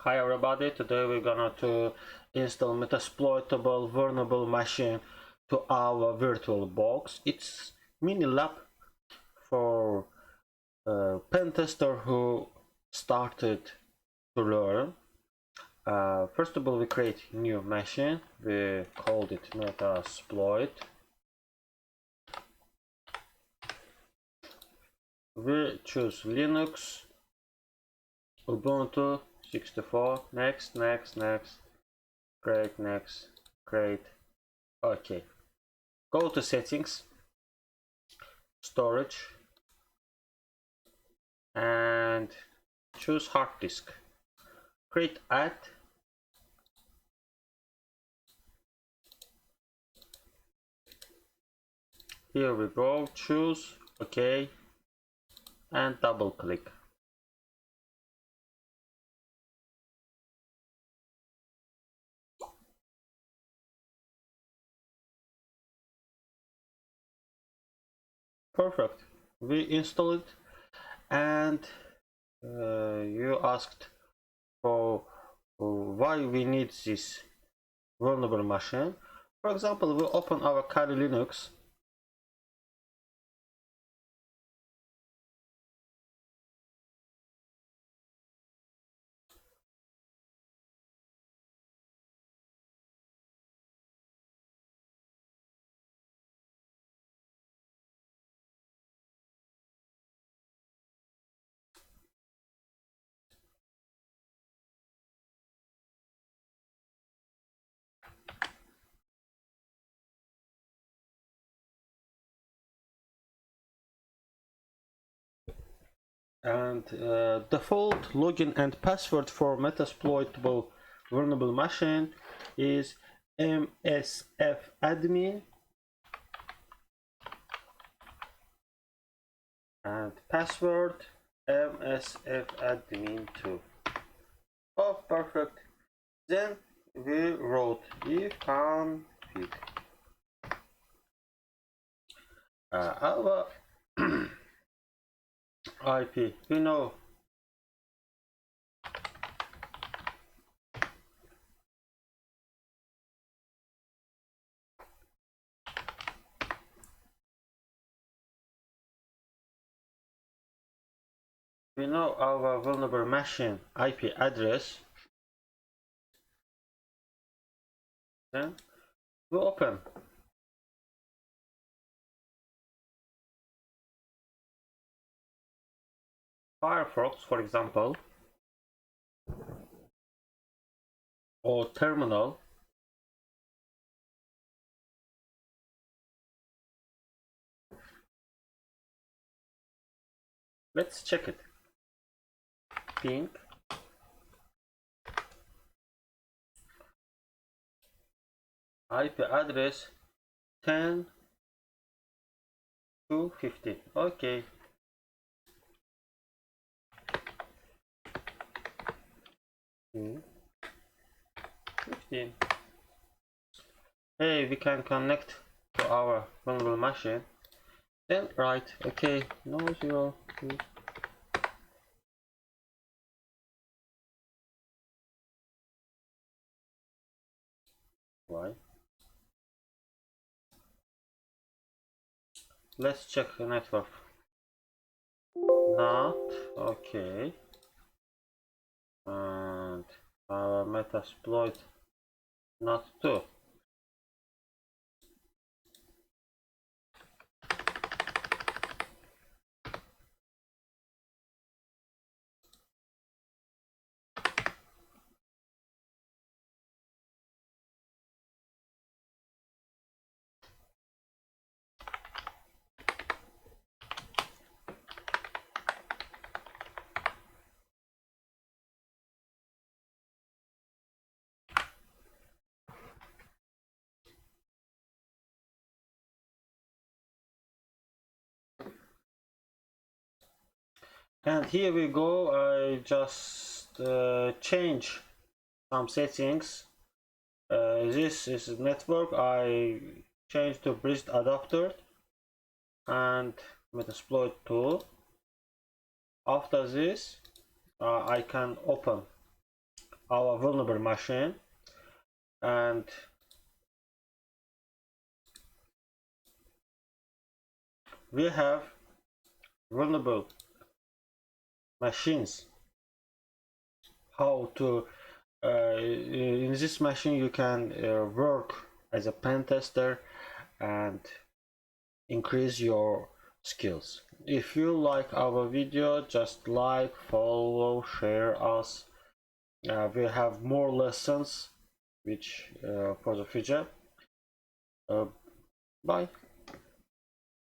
Hi everybody, today we're gonna to install Metasploitable vulnerable machine to our VirtualBox. It's mini lab for pen tester who started to learn. First of all, we create new machine. We called it Metasploit. We choose Linux, Ubuntu 64, next, create, okay. Go to settings, storage, and choose hard disk. Create add. Here we go, choose, okay, and double click. Perfect, we install it, and you asked for why we need this vulnerable machine. For example, we open our Kali Linux. And default login and password for Metasploitable vulnerable machine is msfadmin, and password msfadmin2. Oh, perfect. Then we wrote if config our IP. We know our vulnerable machine IP address. Then we open Firefox, for example, or terminal. Let's check it. Ping IP address 10 to 15. Okay. Hmm. 15. Hey, we can connect to our vulnerable machine. Then write okay, no 0 2. Why? Let's check the network. Not okay. And our Metasploit not 2. And here we go. I just change some settings. This is network. I changed to bridged adapter and Metasploit tool. After this, I can open our vulnerable machine, and we have vulnerable machines. How to in this machine you can work as a pen tester and increase your skills. If you like our video, just like, follow, share us. We have more lessons which for the future. Bye.